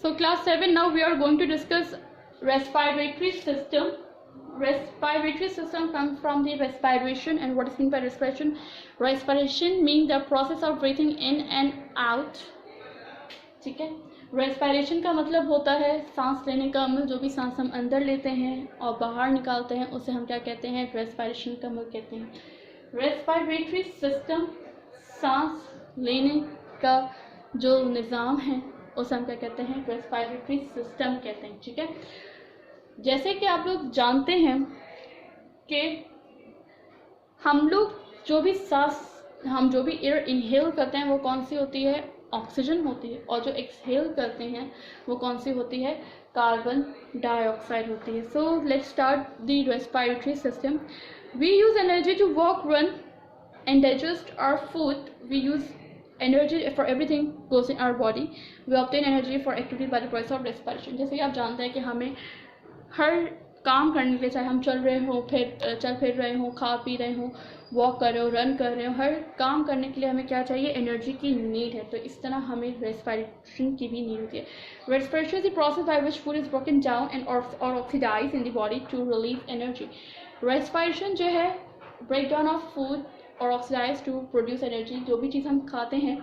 So class 7, now we are going to discuss respiratory system. Respiratory system comes from the respiration, and what is meant by respiration? Respiration means the process of breathing in and out. ठीक है, respiration का मतलब होता है सांस लेने का अमल, जो भी सांस हम अंदर लेते हैं और बाहर निकालते हैं उसे हम क्या कहते हैं? रेस्पिरेशन का अमल कहते हैं। रेस्पिरेटरी सिस्टम, सांस लेने का जो निज़ाम है उसे हम क्या कहते हैं? रेस्पिरेटरी सिस्टम कहते हैं। ठीक है, जैसे कि आप लोग जानते हैं कि हम लोग जो भी एयर इनहेल करते हैं वो कौन सी होती है? ऑक्सीजन होती है, और जो एक्सहेल करते हैं वो कौन सी होती है? कार्बन डाइऑक्साइड होती है। So let's start the respiratory system. We use energy to walk, run and digest our food. We use energy for everything goes in our body. We obtain energy for activity by the process of respiration. जैसे कि आप जानते हैं कि हमें हर काम करने के लिए, चाहे हम चल फिर रहे हों, खा पी रहे हों, वॉक कर रहे हो, रन कर रहे हो, हर काम करने के लिए हमें क्या चाहिए? एनर्जी की नीड है। तो इस तरह हमें रेस्पिरेशन की भी नीड होती है। Respiration is the process by which food is broken down and और oxidise in the body to relieve energy. Respiration जो है ब्रेक डाउन ऑफ फूड और ऑक्सीडाइज टू प्रोड्यूस एनर्जी। जो भी चीज़ हम खाते हैं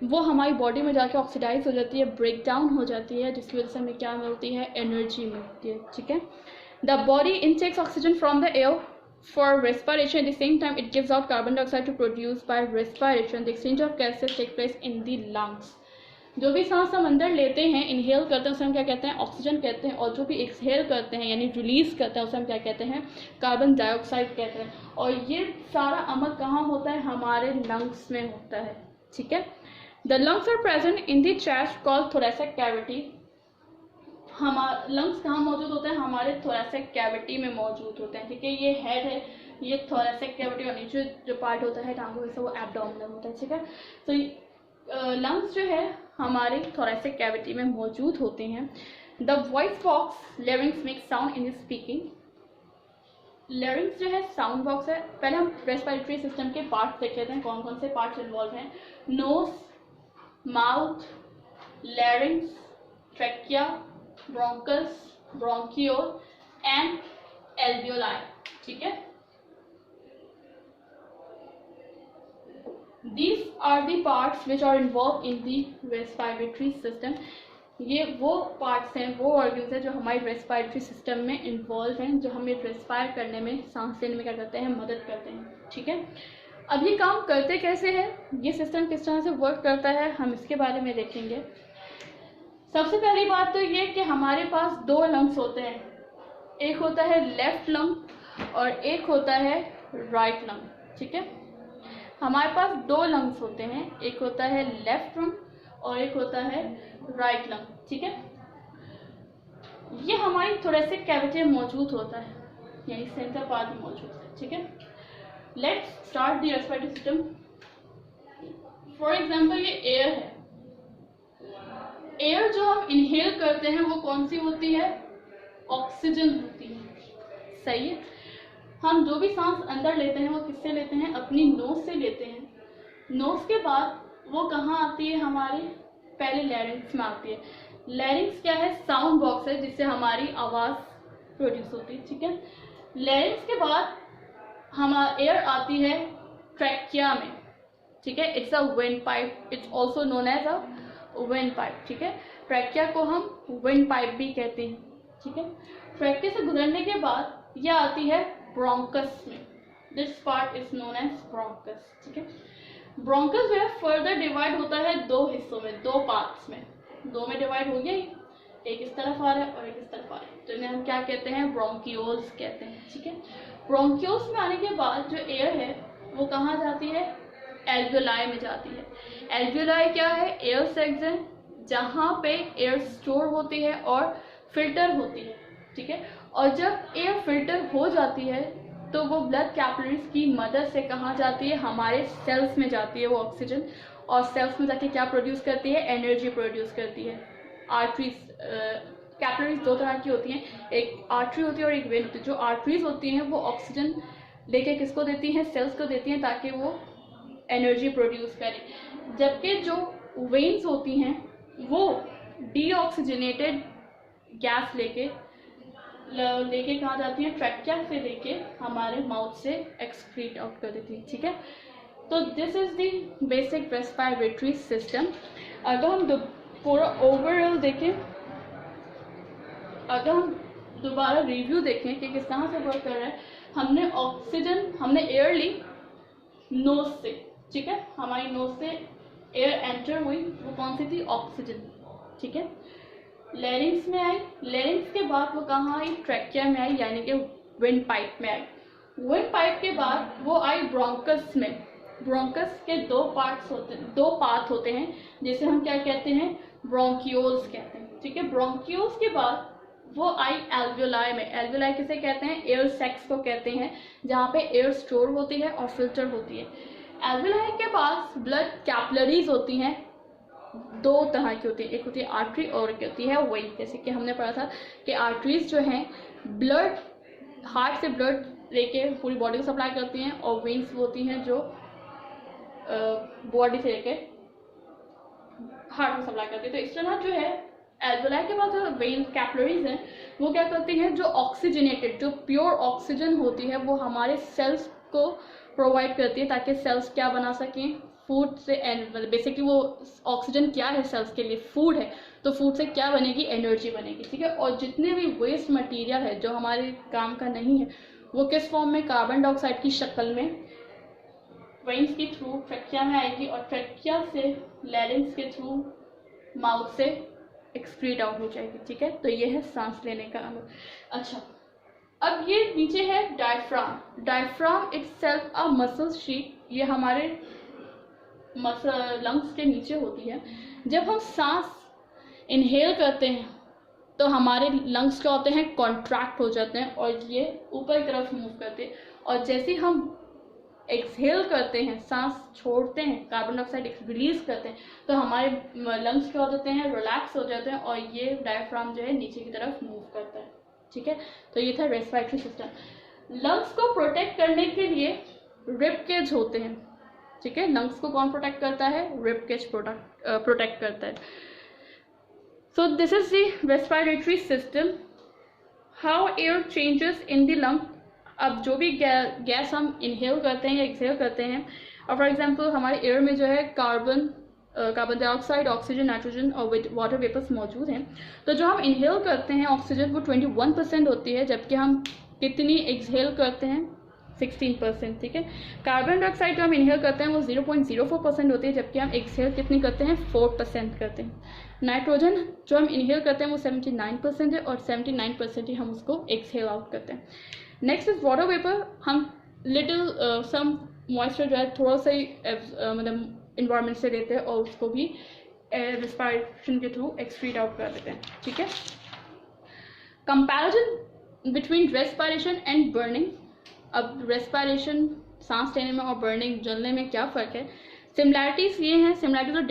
वो हमारी बॉडी में जाके ऑक्सीडाइज हो जाती है, ब्रेक डाउन हो जाती है, जिसकी वजह से हमें क्या मिलती है? एनर्जी मिलती है। ठीक है, the body intakes oxygen from the air for respiration, at the same time it gives out carbon dioxide to produce by respiration. The exchange of gases take place in the lungs. जो भी सांस हम अंदर लेते हैं, inhale करते हैं, उसे हम क्या कहते हैं? ऑक्सीजन कहते हैं, और जो भी एक्सहेल करते हैं यानी रिलीज करते हैं उसे हम क्या कहते हैं? कार्बन डाइऑक्साइड कहते हैं। और ये सारा अमल कहाँ होता है? हमारे लंग्स में होता है। ठीक है, the lungs are present in the chest called thoracic cavity. हमारे लंग्स कहाँ मौजूद होते हैं? हमारे थोरैसिक कैविटी में मौजूद होते हैं। ठीक है, ये हेड है, ये थोरैसिक कैविटी, और नीचे जो पार्ट होता है टांगों से वो एब्डोमिनल होता है। ठीक है, तो लंग्स जो है हमारे थोरैसिक कैविटी में मौजूद होते हैं। The voice box larynx make sound in speaking. Larynx जो है साउंड बॉक्स है। पहले हम रेस्पिरेटरी सिस्टम के पार्ट्स देख लेते हैं, कौन कौन से पार्ट्स इन्वॉल्व हैं। Nose, mouth, larynx, trachea, bronchus, bronchiole and alveoli. ठीक है, These are the parts which are involved in the respiratory system. ये वो पार्ट्स हैं, वो ऑर्गन्स हैं जो हमारे रेस्पिरेटरी सिस्टम में इन्वॉल्व हैं, जो हमें रेस्पायर करने में, सांस लेने में क्या करते हैं? मदद करते हैं। ठीक है, अब ये काम करते कैसे हैं, ये सिस्टम किस तरह से वर्क करता है, हम इसके बारे में देखेंगे। सबसे पहली बात तो ये कि हमारे पास दो लंग्स होते हैं, एक होता है लेफ्ट लंग और एक होता है राइट लंग। ठीक है, हमारे पास दो लंग्स होते हैं, एक होता है लेफ्ट लंग और एक होता है राइट लंग। ठीक है, ये हमारी थोरैसिक कैविटी में मौजूद होता है, यानी सेंटर पार्ट में मौजूद है। ठीक है, let's start the respiratory system. For example ये एयर है। एयर जो हम इनहेल करते हैं वो कौन सी होती है? ऑक्सीजन होती है। सही है, हम जो भी सांस अंदर लेते हैं वो किससे लेते हैं? अपनी नोज से लेते हैं। नोज के बाद वो कहाँ आती है? हमारी पहले लैरिंग्स में आती है। लैरिंग्स क्या है? साउंड बॉक्स है जिससे हमारी आवाज़ प्रोड्यूस होती है। ठीक है, लैरिंग्स के बाद हमारी एयर आती है ट्रैकिया में। ठीक है, it's a windpipe, it's also known as a windpipe. ठीक है, ट्रैकिया को हम विंड पाइप भी कहते हैं। ठीक है, ट्रैकिया से गुजरने के बाद यह आती है ब्रोंकस में। This part is known as bronchus. ठीक है, ब्रोंकस जो है फर्दर डिवाइड होता है दो हिस्सों में, दो पार्ट्स में, दो में डिवाइड हो गया, एक इस तरफ आ रहा है और एक इस तरफ आ रहा है, तो इन्हें हम क्या कहते हैं? ब्रोंकियोल्स कहते हैं। ठीक है, ब्रोंकियोल्स में आने के बाद जो एयर है वो कहाँ जाती है? एल्वियोलाई में जाती है। एल्वियोलाई क्या है? एयर सैक्स है जहाँ पे एयर स्टोर होती है और फिल्टर होती है। ठीक है, और जब एयर फिल्टर हो जाती है तो वो ब्लड कैपिलरीज की मदद से कहाँ जाती है? हमारे सेल्स में जाती है वो ऑक्सीजन, और सेल्स में जाके क्या प्रोड्यूस करती है? एनर्जी प्रोड्यूस करती है। आर्टरीज, कैपिलरीज दो तरह की होती हैं, एक आर्टरी होती है और एक वेन होती है। जो आर्टरीज होती हैं वो ऑक्सीजन लेके किसको देती हैं? सेल्स को देती हैं ताकि वो एनर्जी प्रोड्यूस करें, जबकि जो वेन्स होती हैं वो डीऑक्सीजनेटेड गैस लेके कहाँ जाती है, ट्रैकिया से लेके हमारे माउथ से एक्सक्रीट आउट कर देती है, ठीक है। तो this is the basic respiratory system. अगर हम पूरा ओवरऑल देखें, अगर हम दोबारा रिव्यू देखें कि किस तरह से वर्क कर रहा है, हमने एयर ली नोज से, ठीक है, हमारी नोज से एयर एंटर हुई, वो कौन सी थी, ऑक्सीजन, ठीक है। लैरिंग्स में आई, लैरिंग्स के बाद वो कहाँ आई, ट्रैकिया में आई, यानी कि विंड पाइप में आई। विंड पाइप के बाद वो आई ब्रोंकस में। ब्रोंकस के दो पार्ट होते हैं, जिसे हम क्या कहते हैं, ब्रोंकियोल्स कहते हैं, ठीक है। ब्रोंकियोल्स के बाद वो आई एल्वियोलाई में। एल्वियोलाई किसे कहते हैं, एयर सैक्स को कहते हैं, जहाँ पे एयर स्टोर होती है और फिल्टर होती है। एल्वियोलाई के पास ब्लड कैपिलरीज होती हैं, दो तरह की होती है, एक होती है आर्टरी और एक होती है वेन। जैसे कि हमने पढ़ा था कि आर्टरीज जो हैं ब्लड, हार्ट से ब्लड लेके पूरी बॉडी को सप्लाई करती हैं, और वेन्स होती हैं जो बॉडी से लेके हार्ट को सप्लाई करती है। तो इस तरह जो है एल्वियोलाई के पास जो वेन कैपिलरीज हैं वो क्या करती हैं, जो ऑक्सीजनेटेड, जो प्योर ऑक्सीजन होती है वो हमारे सेल्स को प्रोवाइड करती है, ताकि सेल्स क्या बना सकें, फूड से। एंड बेसिकली वो ऑक्सीजन क्या है सेल्स के लिए, फूड है, तो फूड से क्या बनेगी, एनर्जी बनेगी, ठीक है। और जितने भी वेस्ट मटेरियल है जो हमारे काम का नहीं है, वो किस फॉर्म में, कार्बन डाइऑक्साइड की शक्ल में वेन्स के थ्रू ट्रैकिया में आएगी, और ट्रैकिया से लैरिंग्स के थ्रू माउथ से एक्सक्रीट आउट हो जाएगी, ठीक है। तो ये है सांस लेने का अनुभव। अच्छा, अब ये नीचे है diaphragm. Diaphragm itself a muscle sheet, ये हमारे लंग्स के नीचे होती है। जब हम सांस इनहेल करते हैं तो हमारे लंग्स क्या होते हैं, कॉन्ट्रैक्ट हो जाते हैं और ये ऊपर की तरफ मूव करते हैं, और जैसे हम एक्सहेल करते हैं, सांस छोड़ते हैं, कार्बन डाइऑक्साइड रिलीज करते हैं, तो हमारे लंग्स क्या हो जाते हैं, रिलैक्स हो जाते हैं, और ये डायफ्राम जो है नीचे की तरफ मूव करता है, ठीक है। तो ये था रेस्पिरेटरी सिस्टम। लंग्स को प्रोटेक्ट करने के लिए रिब केज होते हैं, ठीक है। लंग्स को कौन प्रोटेक्ट करता है, रिब केज प्रोटेक्ट करता है। So this is the respiratory system, how air changes in the lung. अब जो भी गैस हम इनहेल करते हैं या एक्सहेल करते हैं, और फॉर एग्जांपल हमारे एयर में जो है कार्बन डाइऑक्साइड, ऑक्सीजन, नाइट्रोजन और वाटर वेपर्स मौजूद हैं। तो जो हम इनहेल करते हैं ऑक्सीजन वो 21% होती है, जबकि हम कितनी एक्सहेल करते हैं, 16%, ठीक है। कार्बन डाइऑक्साइड जो हम इनहेल करते हैं वो 0.04% होती है, जबकि हम एक्सहेल कितनी करते हैं, 4% करते हैं। नाइट्रोजन जो हम इनहेल करते हैं वो 79% है, और 79% ही हम उसको एक्सहेल आउट करते हैं। Next is water vapour. हम लिटिल सम मॉइस्चर जो है थोड़ा सा ही मतलब इन्वायरमेंट से लेते हैं और उसको भी रेस्पिरेशन के थ्रू एक्सक्रीट आउट कर देते हैं, ठीक है। Comparison between respiration and burning. अब रेस्पिरेशन सांस लेने में और बर्निंग जलने में क्या फ़र्क है। सिमिलैरिटीज़ ये हैं, सिमिलैरिटीज और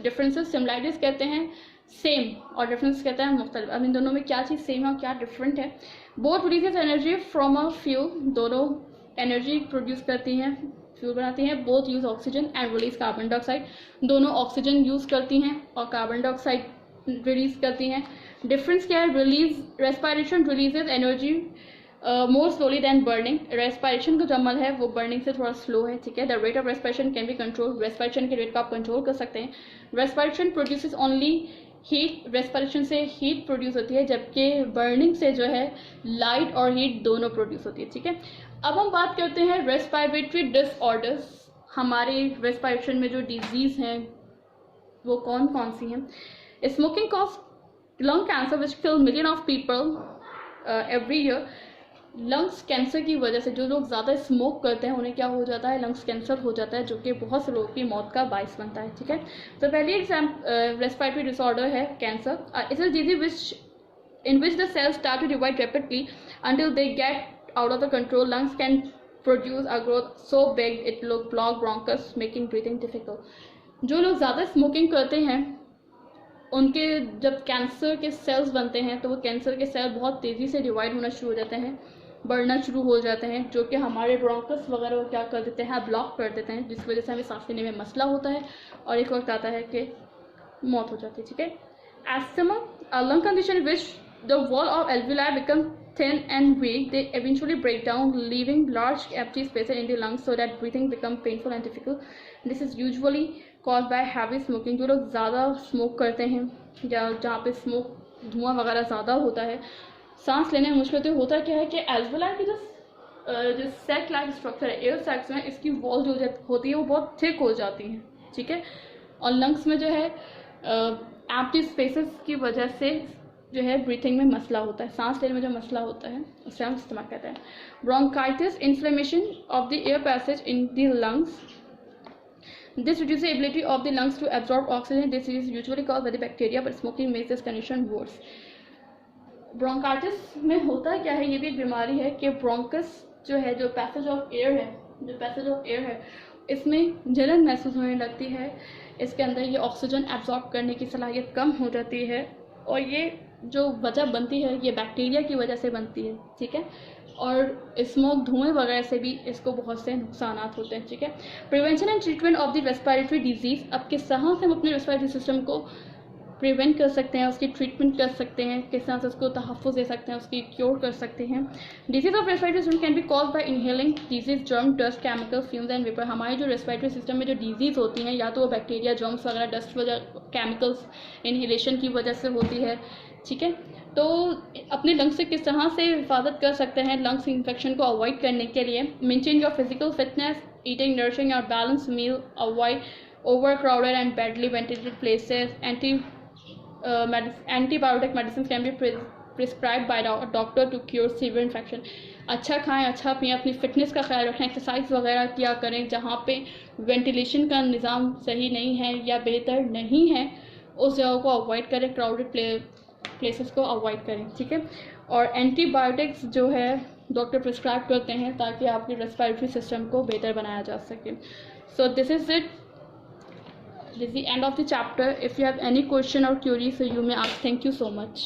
डिफरेंसेस। सिमिलैरिटीज़ कहते हैं सेम और डिफरेंस कहते हैं मुख्तलिफ। अब इन दोनों में क्या चीज़ सेम है और क्या डिफरेंट है। Both releases energy from a fuel, दोनों एनर्जी प्रोड्यूस करती हैं, फ्यूल बनाती हैं। Both use oxygen and release carbon dioxide, दोनों ऑक्सीजन यूज करती हैं और कार्बन डाइऑक्साइड रिलीज करती हैं। डिफरेंस क्या है, respiration releases energy more slowly than burning. Respiration का जो अमल है वो बर्निंग से थोड़ा स्लो है, ठीक है। The rate of respiration can be control, respiration के रेट को आप कंट्रोल कर सकते हैं। Respiration produces only heat, respiration से हीट प्रोड्यूस होती है, जबकि बर्निंग से जो है लाइट और हीट दोनों प्रोड्यूस होती है, ठीक है। अब हम बात करते हैं रेस्पिरेटरी डिसऑर्डर्स। हमारे रेस्पिरेशन में जो डिजीज़ हैं वो कौन कौन सी हैं। Smoking cause lung cancer which kill million of people every year. Lungs cancer की वजह से जो लोग ज़्यादा स्मोक करते हैं उन्हें क्या हो जाता है, लंग्स कैंसर हो जाता है, जो कि बहुत से लोगों की मौत का बायस बनता है, ठीक है। तो पहली रेस्पिरेटरी डिसऑर्डर है cancer. It is disease which in which the cells start to divide rapidly until they get out of the control. Lungs can produce a growth so big it will block bronchus, making breathing difficult. जो लोग ज़्यादा smoking करते हैं उनके जब cancer के sales बनते हैं तो वो कैंसर के सेल बहुत तेज़ी से डिवाइड होना शुरू हो जाते हैं, बढ़ना शुरू हो जाते हैं, जो कि हमारे ब्रोंकस वगैरह को क्या कर देते हैं, ब्लॉक कर देते हैं, जिस वजह से हमें सांस लेने में मसला होता है और एक वक्त आता है कि मौत हो जाती है, ठीक है। asthma, a lung condition in which the wall of alveoli become thin and weak. They eventually break down, leaving large empty spaces in the lungs so that breathing become painful and difficult. This is usually caused by heavy smoking. जो लोग ज़्यादा smoke करते हैं या जहाँ पे smoke धुआं वगैरह ज़्यादा होता है, सांस लेने में मुश्किल होता है। क्या है कि एल्वेलाई की जो सैक लाइक स्ट्रक्चर है, एयर सैक्स में, इसकी वॉल जो होती है वो बहुत थिक हो जाती है, ठीक है। और लंग्स में जो है एम्प्टी स्पेसेस की वजह से जो है ब्रीथिंग में मसला होता है, सांस लेने में जो मसला होता है उसे हम अस्थमा कहते हैं। Bronchitis, inflammation of the air passage in the lungs, this reduces the ability of the lungs to absorb oxygen. This is usually caused by the bacteria, but smoking makes this condition worse. Bronchitis में होता क्या है, ये भी एक बीमारी है कि ब्रोंकस जो है, जो पैसेज ऑफ एयर है, इसमें जलन महसूस होने लगती है। इसके अंदर ये ऑक्सीजन एब्जॉर्ब करने की सलाहियत कम हो जाती है, और ये जो वजह बनती है ये बैक्टीरिया की वजह से बनती है, ठीक है। और स्मोक, धुएं वगैरह से भी इसको बहुत से नुकसान होते हैं, ठीक है। Prevention and treatment of the respiratory disease, अब किस तरह से हम अपने रेस्पिरेटरी सिस्टम को प्रिवेंट कर सकते हैं, उसकी ट्रीटमेंट कर सकते हैं, किस तरह से उसको तहफ़्फ़ुज़ दे सकते हैं, उसकी क्योर कर सकते हैं। Disease of respiratory system can be cause by inhaling disease, germ, dust, chemical, fumes and vapour. हमारे जो रेस्पिरेटरी सिस्टम में जो डिजीज़ होती हैं, या तो वो बैक्टीरिया, जर्म्स वगैरह, डस्ट वजह, केमिकल्स, इनहेलेशन की वजह से होती है, ठीक है। तो अपने लंग्स से किस तरह से हिफाजत कर सकते हैं लंग्स इन्फेक्शन को अवॉइड करने के लिए? Maintain your physical fitness, eating nourishing और balance meal, avoid over crowded and badly ventilated places, antibiotic medicines can be prescribed by a doctor to cure severe infection. अच्छा खाएं, अच्छा पिएं, अपनी फिटनेस का ख्याल रखें, एक्सरसाइज वगैरह किया करें। जहाँ पे वेंटिलेशन का निज़ाम सही नहीं है या बेहतर नहीं है, उस जगह को अवॉइड करें, क्राउडेड प्लेसेस को अवॉइड करें, ठीक है। और एंटीबायोटिक्स जो है डॉक्टर प्रिस्क्राइब करते हैं ताकि आपके रेस्पिरेटरी सिस्टम को बेहतर बनाया जा सके। So this is it. This is the end of the chapter. If you have any question or query, so you may ask. Thank you so much.